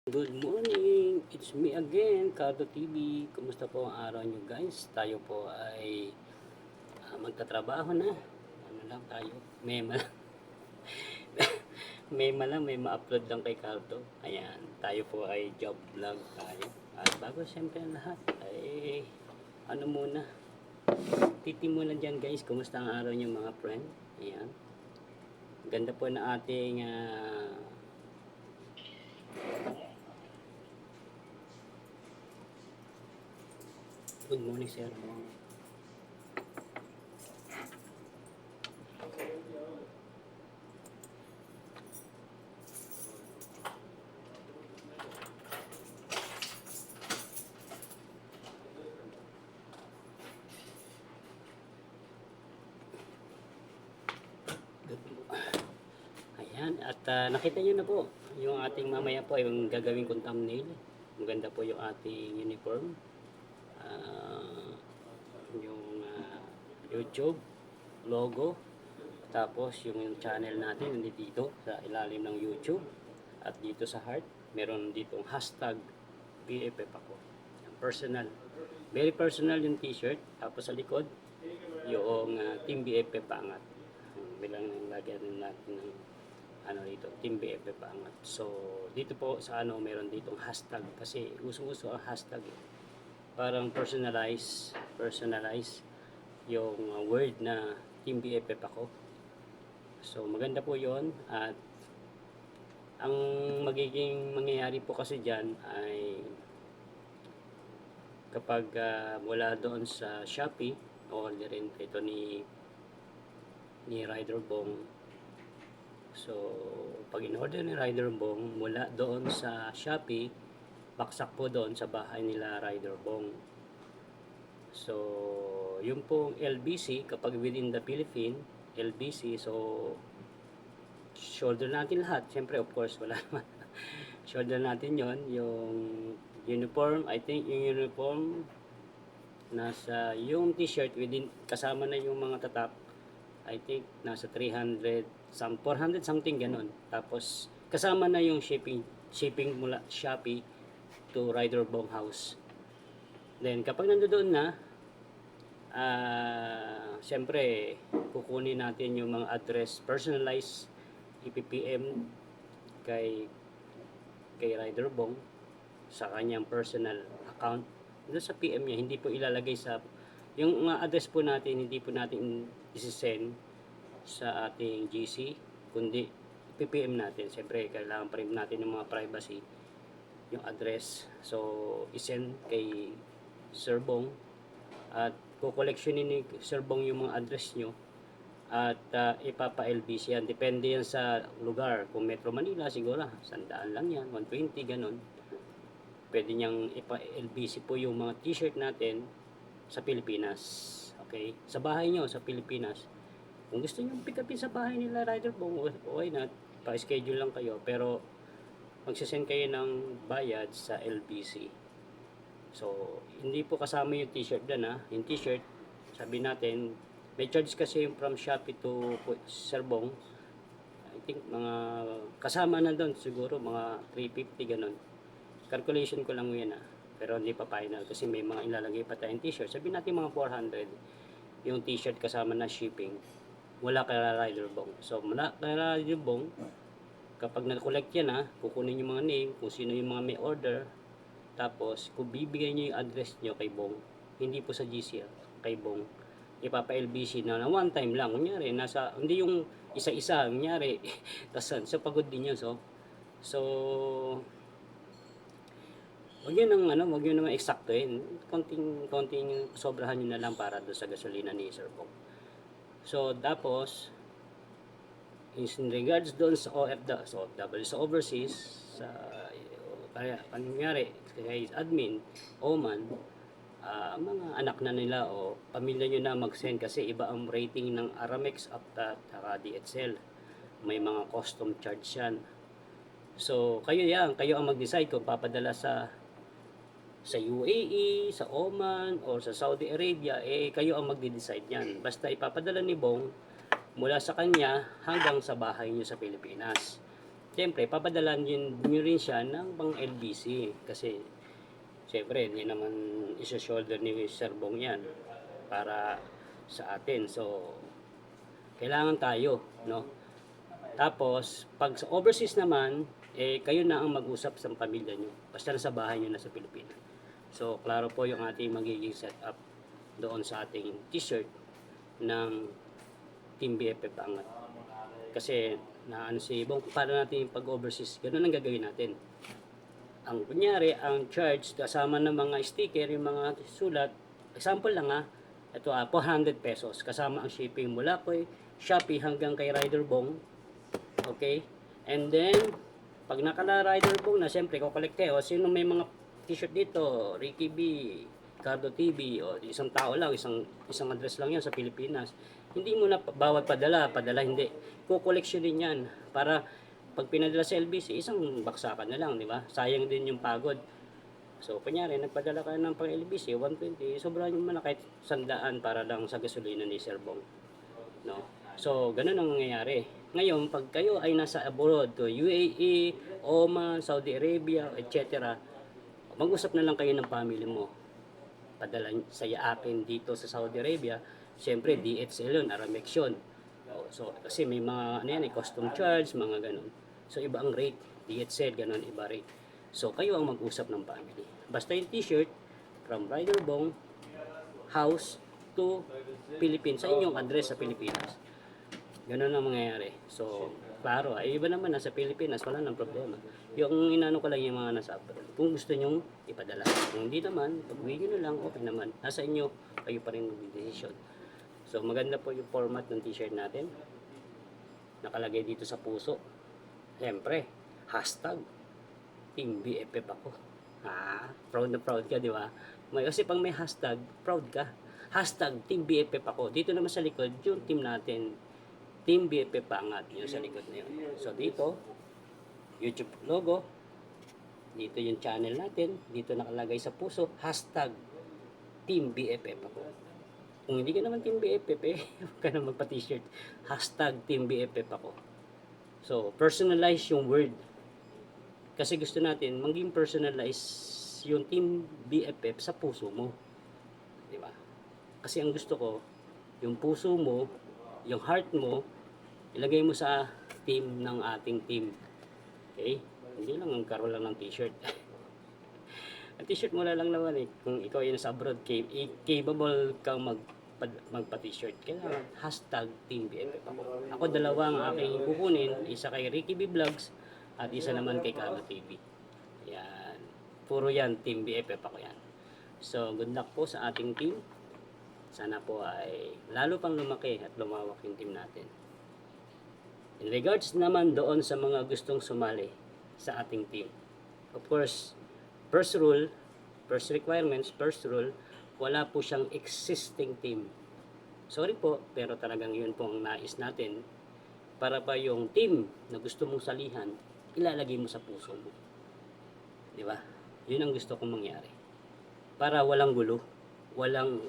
Good morning! It's me again, Cardo TV. Kumusta po ang araw nyo guys? Tayo po ay magtatrabaho na. Ano lang tayo? Mema lang. Mema lang, may ma-upload lang kay Cardo. Ayan, tayo po ay job vlog tayo. At bago siyempre ang lahat, ay ano muna. Titi muna dyan guys, kumusta ang araw nyo mga friend? Ayan. Ganda po na ating good morning sir. Ayan, at nakita nyo na po yung ating mamaya po yung gagawin kong thumbnail. Maganda po yung ating uniform. Yung YouTube logo, tapos yung channel natin nandito sa ilalim ng YouTube, at dito sa heart meron ditong hashtag BFF ako, personal, very personal yung t-shirt. Tapos sa likod yung Team BFF Paangat, bilang lagyan natin ng ano dito, Team BFF Paangat. So dito po sa ano meron ditong hashtag kasi usong-uso ang hashtag parang personalize yung word na Team BFF ako. So maganda po yon. At ang magiging mangyayari po kasi dyan ay kapag mula doon sa Shopee, orderin ito ni Rider Bong. So pag in-order ni Rider Bong mula doon sa Shopee, baksak po doon sa bahay nila Rider Bong. So yung pong LBC, kapag within the Philippine LBC, so shoulder natin lahat. Siyempre, of course, wala naman. Shoulder natin yon. Yung uniform, I think yung uniform, nasa yung t-shirt, within, kasama na yung mga tatak, I think nasa 300, 400 something ganon. Tapos, kasama na yung shipping mula Shopee to Rider Bong House. Then, kapag nandoon na, siyempre, kukunin natin yung mga address, personalized IPPM kay Rider Bong sa kanyang personal account. Doon sa PM niya, hindi po ilalagay sa yung mga address po natin, hindi po natin isi-send sa ating GC, kundi IPPM natin. Siyempre, kailangan pa rin natin ng mga privacy, yung address. So, isend kay Sir Bong at kukoleksyonin ni Sir Bong yung mga address nyo at ipapa-LBC yan. Depende yan sa lugar. Kung Metro Manila, siguro 100 lang yan, 120, ganun. Pwede niyang ipa-LBC po yung mga t-shirt natin sa Pilipinas. Okay? Sa bahay nyo, sa Pilipinas. Kung gusto nyo pick upin sa bahay nila Rider Bong, why not? Pa-schedule lang kayo. Pero magsisend kayo ng bayad sa LBC. So, hindi po kasama yung t-shirt doon ha. Yung t-shirt, sabi natin, may charge kasi yung from Shopee to Sir Bong. I think mga kasama na doon siguro mga 350 ganun. Calculation ko lang yun pero hindi pa final kasi may mga ilalagay pa tayong t-shirt. Sabi natin mga 400 yung t-shirt kasama na shipping. Wala kay Rider Bong. So mula kay Rider Bong, kapag na-collect yan kukunin yung mga name, kung sino yung mga may order. Tapos kung bibigay nyo yung address nyo kay Bong, hindi po sa GC kay Bong, ipapa-LBC na one time lang. Kunyari, hindi yung isa-isa, kunyari, tapos so pagod din yun. So wag yun naman eksaktuhin. Konting sobrahan nyo na lang para doon sa gasolina ni Sir Bong. So, tapos, in regards doon sa OFW, sa overseas, kaya, pangyari, kaya admin, Oman, mga anak na nila o pamilya nyo na mag-send kasi iba ang rating ng Aramex at DHL. May mga custom charge yan. So, kayo ang mag-decide kung papadala sa UAE, sa Oman, o sa Saudi Arabia, kayo ang magde-decide yan. Basta ipapadala ni Bong mula sa kanya hanggang sa bahay niyo sa Pilipinas. siyempre, papadalan nyo rin siya ng pang LBC. Kasi, siyempre, hindi naman isa-shoulder ni Sir Bong yan para sa atin. So, kailangan tayo, no? Tapos, pag sa overseas naman, kayo na ang mag-usap sa pamilya nyo. Basta nasa bahay nyo na sa Pilipinas. So, klaro po yung ating magiging setup doon sa ating t-shirt ng Team BFF Angat. Kasi, ano si Bong, paano natin pag overseas, ganun ang gagawin natin. Ang kunyari, ang charge kasama ng mga sticker, yung mga sulat, example lang ito 400 pesos kasama ang shipping mula po Shopee hanggang kay Rider Bong. Okay? And then, pag nakala Rider Bong na, siyempre, kukolek kayo. Sino may mga t-shirt dito? Ricky B, Cardo TV, o isang tao lang, isang address lang yan sa Pilipinas. Hindi mo na bawat padala hindi. Kukoleksyonin yan para pag pinadala sa LBC, isang baksakan na lang, di ba? Sayang din yung pagod. So, kunyari, nagpadala ka ng pang LBC, 120, sobrang yung na kahit 100 para lang sa gasolina ni Sir Bong. No? So, ganun ang nangyayari. Ngayon, pag kayo ay nasa abroad, to UAE, Oman, Saudi Arabia, etc., mag-usap na lang kayo ng family mo. Padala sa akin dito sa Saudi Arabia, syempre, DHL yun, Aramex yun. So, kasi may mga, custom charge, mga ganun. So, iba ang rate. DHL, ganun, iba rate. So, kayo ang mag-usap ng family. Basta yung t-shirt, from Rider Bong, house to Philippines, sa inyong address sa Pilipinas. Ganun ang mangyayari. So, klaro, ay iba naman nasa Pilipinas, wala nang problema. Yung inano ko lang yung mga nasa abroad. Kung gusto nyong ipadala. Kung hindi naman, pag-uwi nyo na lang, okay naman. Nasa inyo, kayo pa rin mag-decision. So, maganda po yung format ng t-shirt natin. Nakalagay dito sa puso. Siyempre, hashtag Team BFF ako. Proud na proud ka, di ba? Kasi pag may hashtag, proud ka. Hashtag Team BFF ako. Dito naman sa likod, yung team natin, Team BFF Angat, yun sa likod na yun. So dito, YouTube logo, dito yung channel natin, dito nakalagay sa puso, hashtag Team BFF ako. Kung hindi ka naman Team BFF, huwag ka na magpa-t-shirt. Hashtag Team BFF ako. So, personalize yung word. Kasi gusto natin maging personalize yung Team BFF sa puso mo. Di ba? Kasi ang gusto ko, yung puso mo, yung heart mo, ilagay mo sa team ng ating team. Okay? Hindi lang ang karoon lang ng t-shirt. Ang t-shirt mo lang naman kung ikaw ay nasa abroad, capable kang magpa-t-shirt. Kailangan hashtag Team BFF ako. Ako dalawa ang aking kukunin, isa kay Ricky B Vlogs at isa naman kay Cardo TV. Yan. Puro yan, Team BFF ako yan. So, good luck po sa ating team. Sana po ay lalo pang lumaki at lumawak yung team natin. In regards naman doon sa mga gustong sumali sa ating team. Of course, first requirements, wala po siyang existing team. Sorry po, pero talagang yun po ang nais natin. Para pa yung team na gusto mong salihan, ilalagay mo sa puso mo. Di ba? Yun ang gusto kong mangyari. Para walang gulo, walang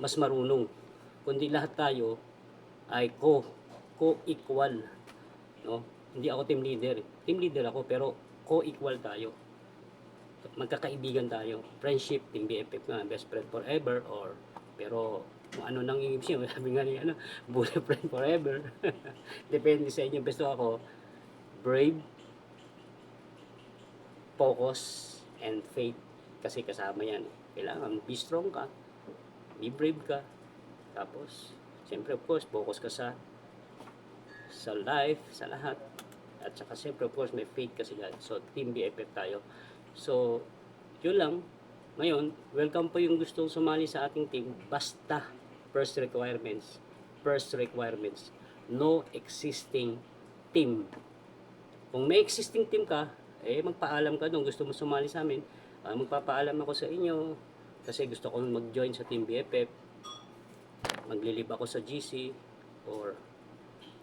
mas marunong, kundi lahat tayo ay co-equal, no? Hindi ako team leader ako, pero co-equal tayo, magkakaibigan tayo, friendship, Team BFF nga, best friend forever, or pero kung ano nang ibig siya, sabi nga niya, bully friend forever. Depende sa inyo. Basta ako, brave, focus, and faith. Kasi kasama yan. Kailangan be strong ka, be brave ka, tapos, siyempre of course, focus ka sa life, sa lahat. At saka siyempre of course, may faith kasi God. So, Team BFF tayo. So, yun lang. Ngayon, welcome po yung gustong sumali sa ating team. Basta, first requirements, no existing team. Kung may existing team ka, magpaalam ka doon, gusto mo sumali sa amin, magpapaalam ako sa inyo, kasi gusto ko mag-join sa Team BFF, maglilib ako sa GC, or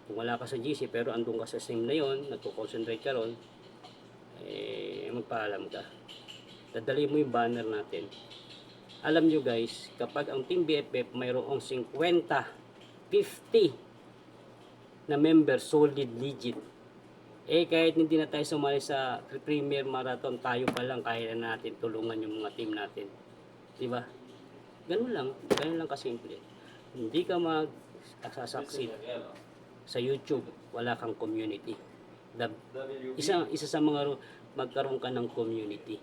kung wala ka sa GC, pero andun ka sa team na yon, nagko-concentrate ka ron, magpaalam ka. Dadali mo yung banner natin. Alam nyo guys, kapag ang Team BFF mayroong 50, 50 na member, solid, legit, kahit hindi na tayo sumali sa Premier Marathon, tayo pa lang kaya na natin tulungan yung mga team natin. Di ba? Ganun lang kasimple. Hindi ka mag-succeed sa YouTube, wala kang community. Isa sa mga magkaroon ka ng community.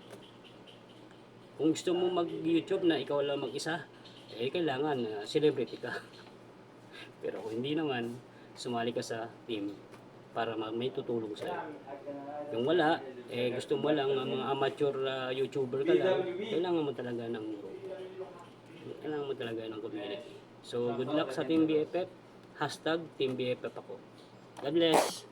Kung gusto mo mag-YouTube na ikaw lang mag-isa, kailangan celebrity ka. Pero kung hindi naman, sumali ka sa team para may tutulong sa'yo. Kung wala, gusto mo lang mga amateur YouTuber ka lang, kailangan mo talaga ng group. Kailangan mo talaga ng community. So, good luck sa Team BFF. Hashtag Team BFF ako. God bless.